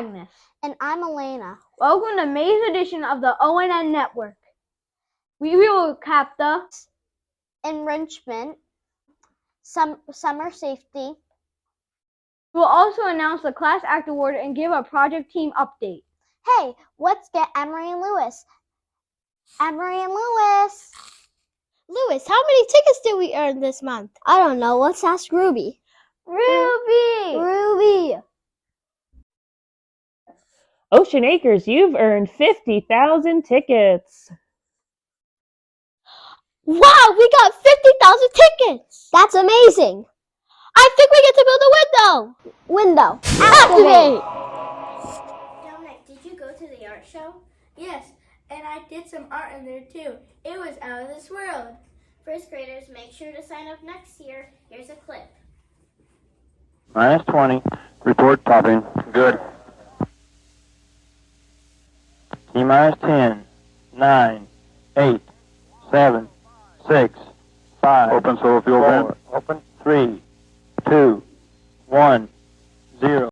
Agnes. And I'm Elena. Welcome to May's edition of the ONN Network. We will recap the enrichment, summer safety. We'll also announce the Class Act Award and give a project team update. Hey, let's get Emery and Lewis. Emery and Lewis. Lewis, how many tickets did we earn this month? I don't know. Let's ask Ruby. Ruby! Ocean Acres, you've earned 50,000 tickets. Wow, we got 50,000 tickets! That's amazing. I think we get to build a window. Window. Activate! Dominic, did you go to the art show? Yes, and I did some art in there too. It was out of this world. First graders, make sure to sign up next year. Here's a clip. Minus 20. Report topping. Good. T minus 10. 9. 8. 7. 6. 5. Open solar fuel bin. Open. 3. 2. 1. 0.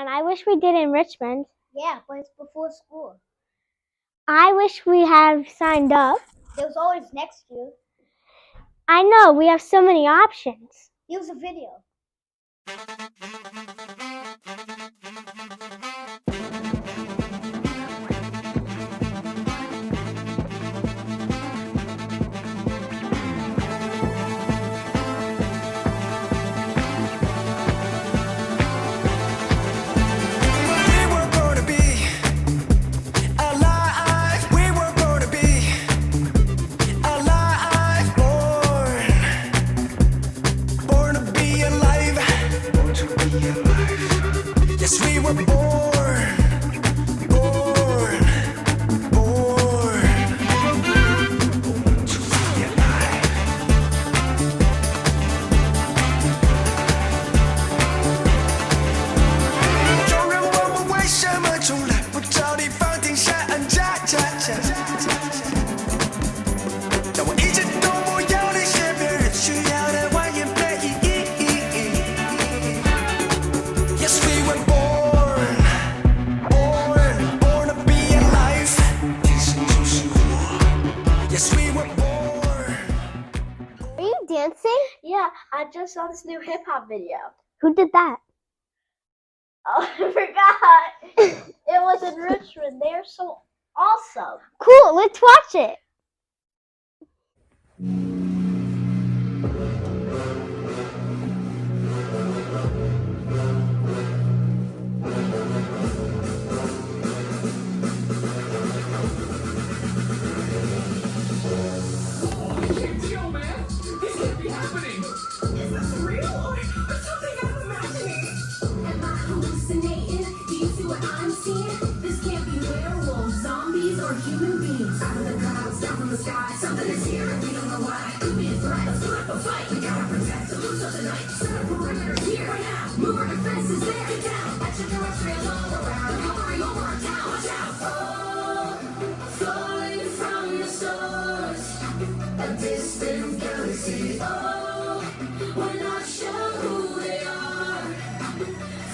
I wish we did enrichment. Yeah, but it's before school. I wish we had signed up. It was always next year. I know, we have so many options. Here's a video. Yes, we were born. To be alive.众人问我为什么从来不找地方停下安家。但我一直都不要那些别人需要的蜿蜒背影。Yes, we were born to be alive. 天生就是我。Yes, we were born. Are you dancing? Yeah, I just saw this new hip hop video. Who did that? Oh, I forgot. It was in Richmond. They're so awesome. Cool, let's watch it. Human beings out of the clouds, down from the sky. Something is here, we don't know why. Could be a threat, let's put up a fight. We gotta protect the loose of the night. Set a perimeter here right now. Move our defenses there. Get down. Extraterrestrials all around. Hovering over our town. Watch out. Oh, falling from the stars. A distant galaxy. Oh, we're not sure who they are.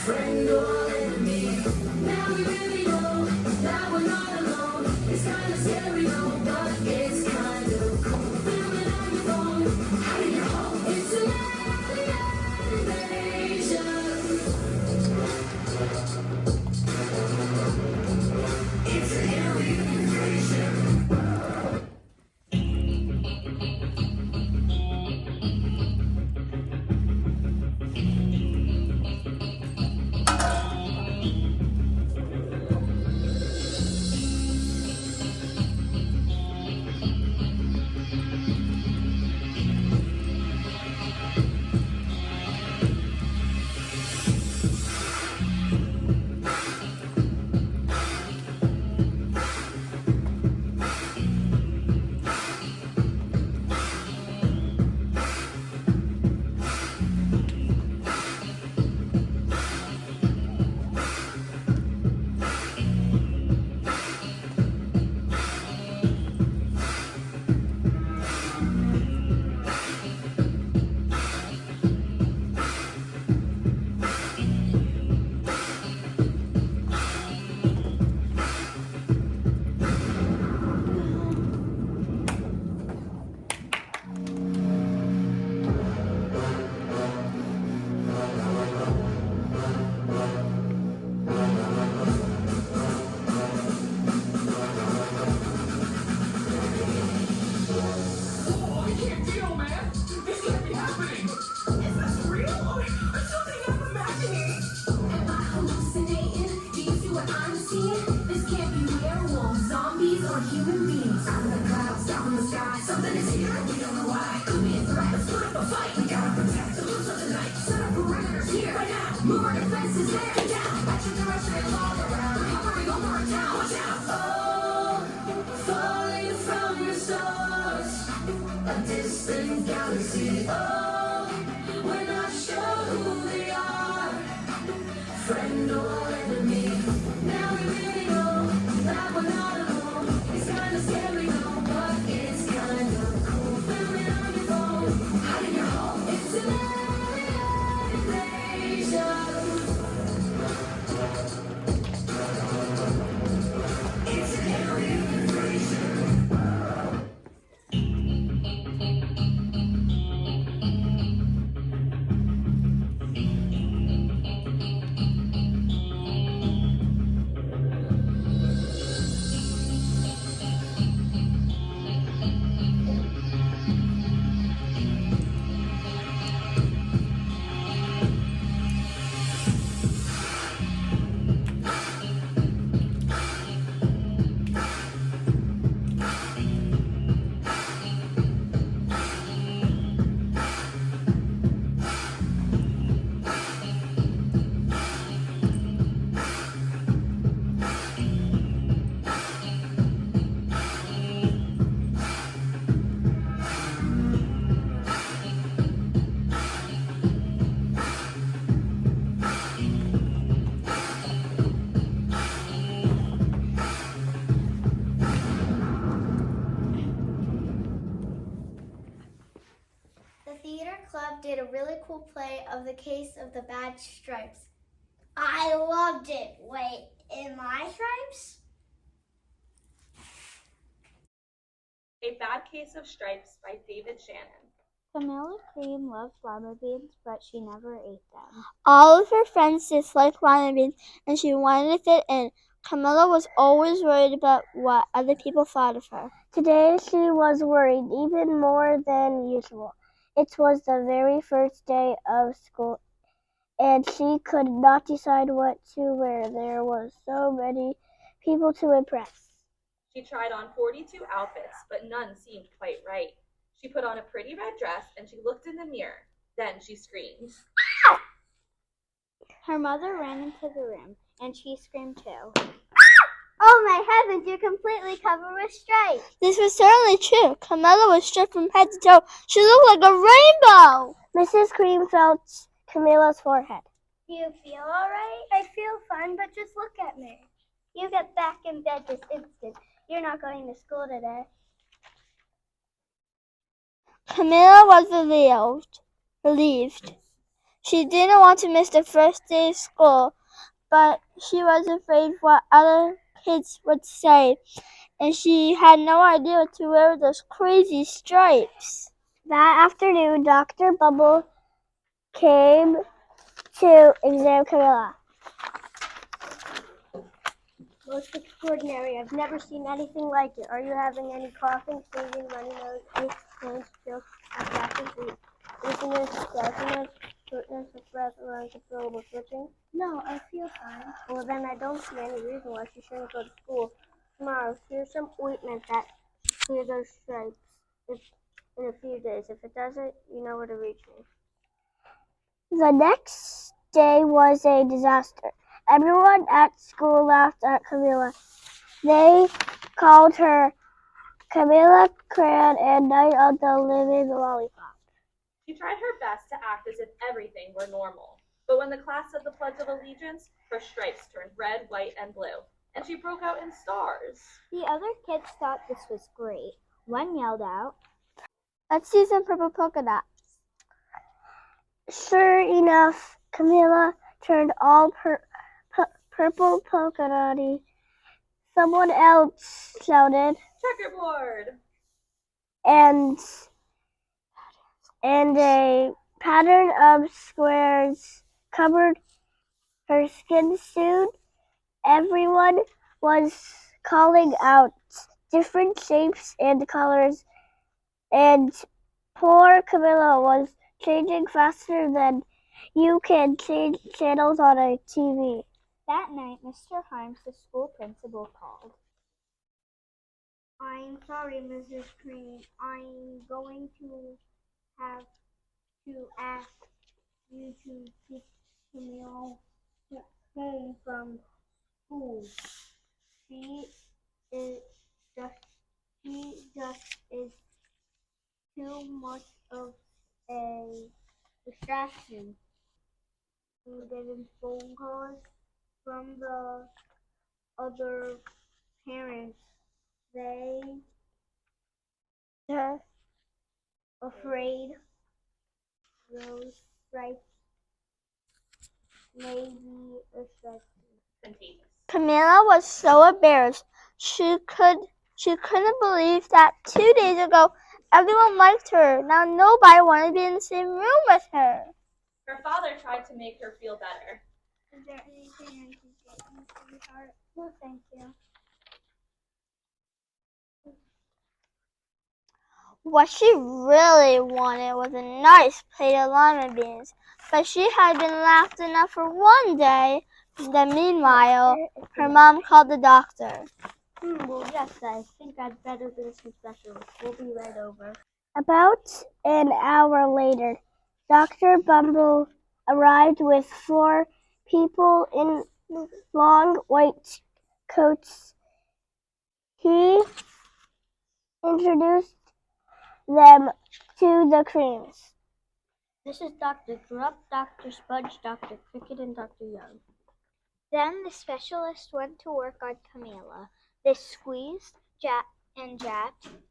Friend or enemy. Now we really know that we're not alone. It's kinda scary though, but it's kinda cool. Filming on your phone, hiding your home. It's an alien invasion. It's an alien invasion. tear it down. Watch the direction all around. Hovering over a town. Watch out. Oh, falling from your stars. A distant galaxy. Oh, we're not sure who they are. Friend or enemy. Now we really know that we're not alone. It's kinda scary though, but it's kinda cool. Filming on your phone, hiding your home. It's an alien invasion. It's an alien invasion. The theater club did a really cool play of The Case of the Bad Stripes. I loved it. Wait, in my stripes? A Bad Case of Stripes by David Shannon. Camilla Cream loves lima beans, but she never ate them. All of her friends disliked lima beans, and she wanted to fit in. Camilla was always worried about what other people thought of her. Today she was worried even more than usual. It was the very first day of school, and she could not decide what to wear. There were so many people to impress. She tried on 42 outfits, but none seemed quite right. She put on a pretty red dress and she looked in the mirror. Then she screamed. Her mother ran into the room, and she screamed too. Oh my heavens, you're completely covered with stripes. This was certainly true. Camilla was stripped from head to toe. She looked like a rainbow. Mrs. Cream felt Camilla's forehead. Do you feel all right? I feel fine, but just look at me. You get back in bed this instant. You're not going to school today. Camilla was relieved. She didn't want to miss the first day of school, but she was afraid what other kids would say, and she had no idea what to wear with those crazy stripes. That afternoon, Dr. Bubble came to examine Camilla. Most extraordinary. I've never seen anything like it. Are you having any coughing, sneezing, runny nose, aches, pains, chills, abscesses, weakness, drowsiness, shortness of breath, or uncontrollable switching? No, I feel fine. Well, then I don't see any reason why she shouldn't go to school tomorrow. Here's some ointment that should clear those stripes in a few days. If it doesn't, you know where to reach me. The next day was a disaster. Everyone at school laughed at Camilla. They called her Camilla Cran and Night of the Living Lollipop. She tried her best to act as if everything were normal. But when the class said the Pledge of Allegiance, her stripes turned red, white, and blue, and she broke out in stars. The other kids thought this was great. One yelled out, Let's see some purple polka dots. Sure enough, Camilla turned all purple polka dotty. Someone else shouted, Checkerboard! and a pattern of squares covered her skin soon. Everyone was calling out different shapes and colors, and poor Camilla was changing faster than you can change channels on a TV. That night, Mr. Harms, the school principal, called. I'm sorry, Mrs. Green. I'm going to have to ask you to teach Camille home from school. She is just she just is too much of a distraction. I'm getting phone calls from the other parents. They're afraid those strikes may be effective. Contagious. Camilla was so embarrassed. She couldn't believe that 2 days ago everyone liked her. Now nobody wanted to be in the same room with her. Her father tried to make her feel better. Is there anything I can get you, sweetheart? No, thank you. What she really wanted was a nice plate of lima beans, but she had been laughed enough for one day. Then meanwhile, her mom called the doctor. Well, yes, I think I'd better do some specialists. We'll be right over. About an hour later, Dr. Bumble arrived with 4 people in long white coats. He introduced them to the creams. This is Dr. Grubb, Dr. Spudge, Dr. Cricket, and Dr. Young. Then the specialist went to work on Camilla. They squeezed, jabbed,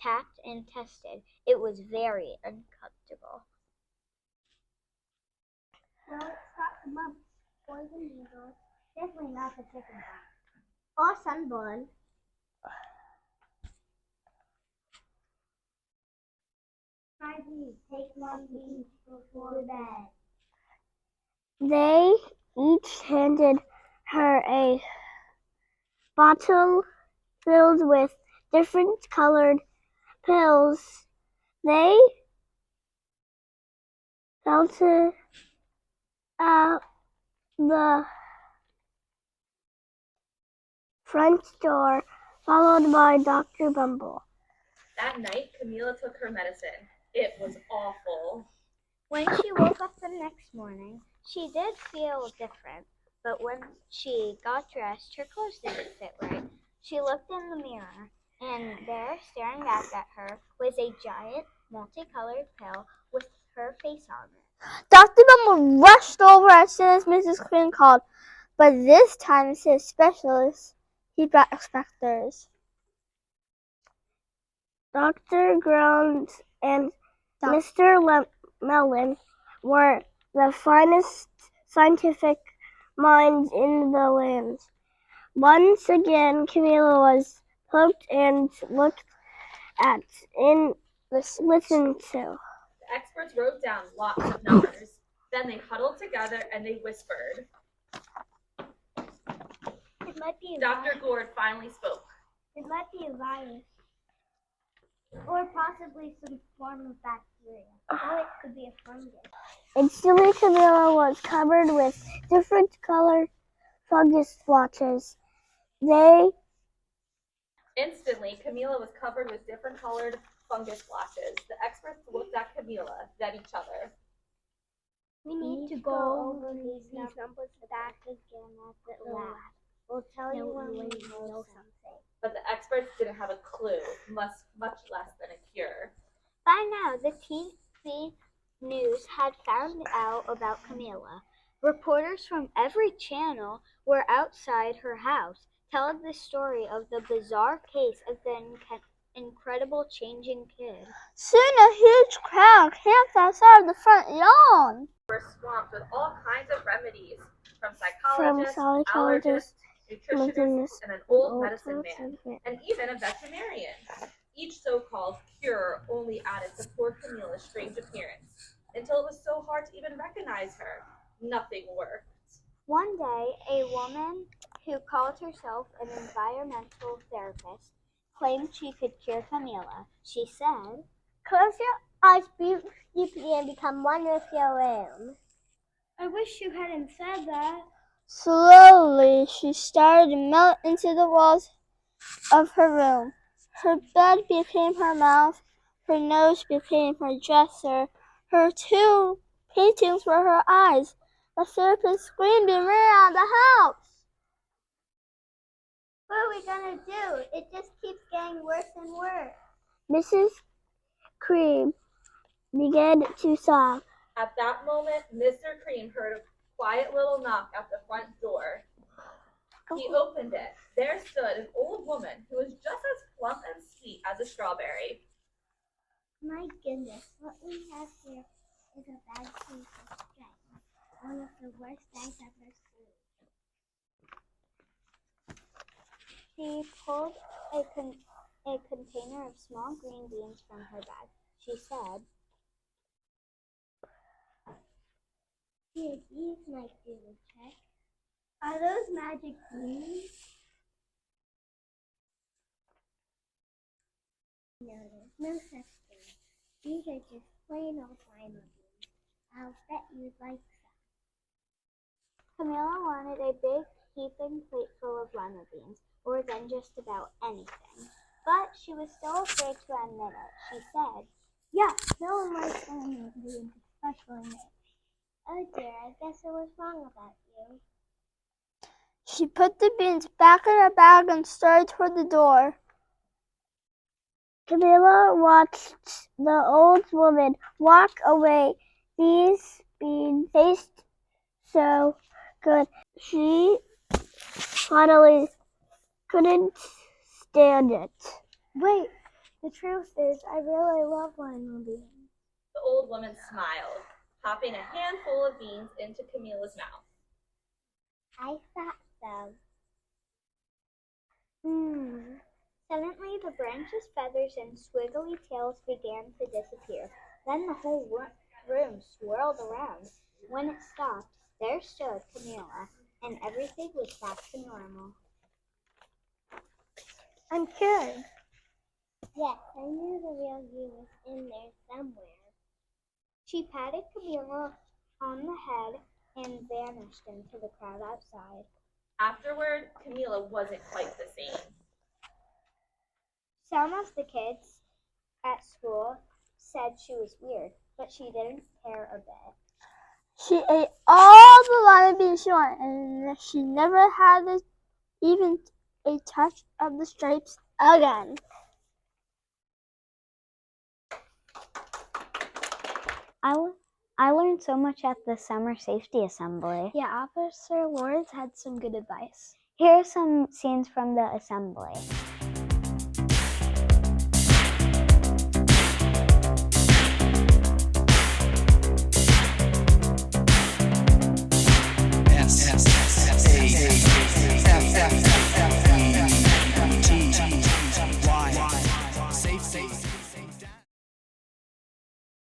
tapped, and tested. It was very uncomfortable. Well, it's got some poison needles. Definitely not the chicken pox. Or sunburn. Try these. Take one each before bed. They each handed her a bottle filled with different colored pills. They felt it out the front door, followed by Dr. Bumble. That night, Camilla took her medicine. It was awful. When she woke up the next morning, she did feel different, but when she got dressed, her clothes didn't fit right. She looked in the mirror, and there, staring back at her, was a giant, multicolored pill with her face on it. Dr. Bumble rushed over as soon as Mrs. Quinn called, but this time instead of specialists, he brought inspectors. Dr. Ground and Mr. Mellon were the finest scientific minds in the land. Once again, Camilla was poked and looked at and listened to. The experts wrote down lots of numbers. Then they huddled together and they whispered. It might be a Dr. Gord finally spoke. It might be a virus. Or possibly some form of bacteria. Or it could be a fungus. Instantly, Camilla was covered with different colored fungus splotches. Instantly, Camilla was covered with different colored fungus splashes. The experts looked at Camilla, then each other. We need to go over these numbers back again at the lab. We'll tell you when we know something. But the experts didn't have a clue, much less than a cure. By now, the TV news had found out about Camilla. Reporters from every channel were outside her house, telling the story of the bizarre case of the incredible changing kid. Soon a huge crowd camped outside the front lawn. We're swamped with all kinds of remedies, from psychologists, allergists, nutritionists, and an old medicine man, and even a veterinarian. Each so-called cure only added to poor Camilla's strange appearance, until it was so hard to even recognize her. Nothing worked. One day, a woman who called herself an environmental therapist claimed she could cure Camilla. She said, "Close your eyes deeply and become one with your room." I wish you hadn't said that. Slowly, she started to melt into the walls of her room. Her bed became her mouth, her nose became her dresser, her 2 paintings were her eyes, The serpent screamed and ran out of the house. What are we gonna do? It just keeps getting worse and worse. Mrs. Cream began to sob. At that moment, Mr. Cream heard a quiet little knock at the front door. He opened it. There stood an old woman who was just as plump and sweet as a strawberry. My goodness, what we have here is a bag full of stripes. One of the worst I've ever seen. She pulled a container of small green beans from her bag. She said, Here, these might do the trick. Are those magic beans? No, there's no such thing. These are just plain old lima beans. I'll bet you'd like some. Camilla wanted a big heaping plate full of lima beans, or then just about anything. But she was still afraid to admit it. She said, Yeah, no one likes lima beans, especially me. Oh dear, I guess I was wrong about you. She put the beans back in her bag and started toward the door. Camilla watched the old woman walk away. These beans tasted so good. She finally couldn't stand it. Wait, the truth is, I really love lima beans. The old woman smiled, popping a handful of beans into Camilla's mouth. I thought so. Suddenly, the branches, feathers, and squiggly tails began to disappear. Then the whole room swirled around. When it stopped, there stood Camilla, and everything was back to normal. I'm cured. Yes, I knew the real you was in there somewhere. She patted Camilla on the head and vanished into the crowd outside. Afterward, Camilla wasn't quite the same. Some of the kids at school said she was weird, but she didn't care a bit. She ate all the lima beans she wanted, and she never had even a touch of the stripes again. I learned so much at the Summer Safety Assembly. Yeah, Officer Lawrence had some good advice. Here are some scenes from the assembly.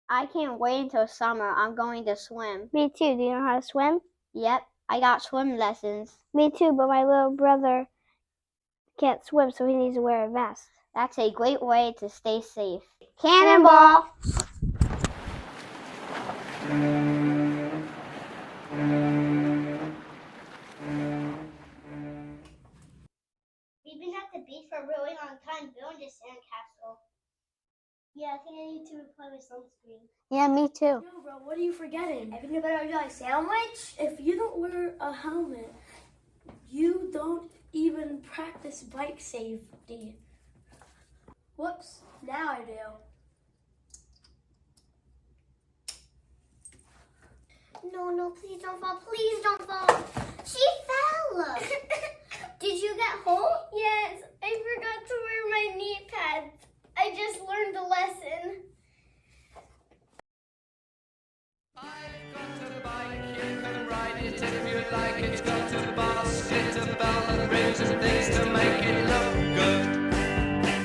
I can't wait until summer. I'm going to swim. Me too. Do you know how to swim? Yep, I got swim lessons. Me too, but my little brother can't swim, so he needs to wear a vest. That's a great way to stay safe. Cannonball! We've been at the beach for a really long time building this sandcastle. Yeah, I think I need to replay my sunscreen. Yeah, me too. No, bro, what are you forgetting? Have you better enjoy sandwich? If you don't wear a helmet, you don't even practice bike safety. Whoops, now I do. No, please don't fall. Please don't fall. She fell. Did you get home? Yes, I forgot to wear my knee pads. I just learned a lesson. I've got a bike, you can ride it if you like. It's got a basket, a bell and rings and things to make it look good.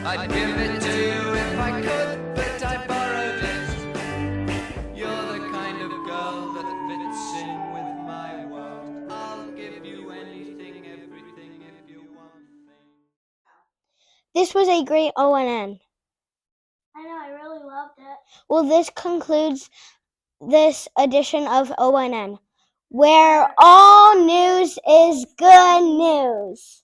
I'd give it to you if I could, but I borrowed it. You're the kind of girl that fits in with my world. I'll give you anything, everything if you want things. This was a great ONN. I know, I really loved it. Well, this concludes this edition of ONN, where all news is good news.